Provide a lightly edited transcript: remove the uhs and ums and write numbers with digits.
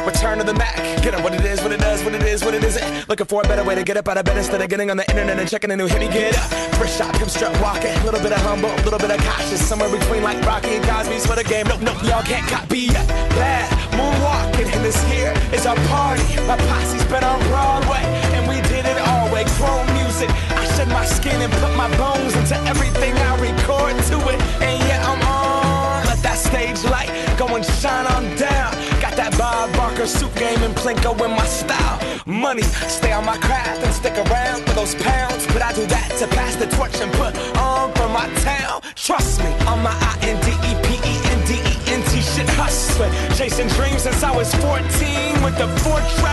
Return to the Mac. Get up what it is, what it does, what it is, what it isn't. Looking for a better way to get up out of bed instead of getting on the internet and checking a new hit. Me get up. First shot, come strut walking. A little bit of humble, a little bit of cautious. Somewhere between like Rocky and Cosby's for the game. Nope, nope, y'all can't copy yet. Bad moonwalking, and this here is our party. My posse's been on Broadway, and we did it all way. Chrome music. I shed my skin and put my bones into everything I record to it. And yeah, I'm on. Let that stage light go and shine on down. Got that Bob Barker suit game and Plinko in my style. Money, stay on my craft and stick around for those pounds. But I do that to pass the torch and put on for my town. Trust me, on my INDEPENDENT shit hustling. Chasing dreams since I was 14 with the 4 track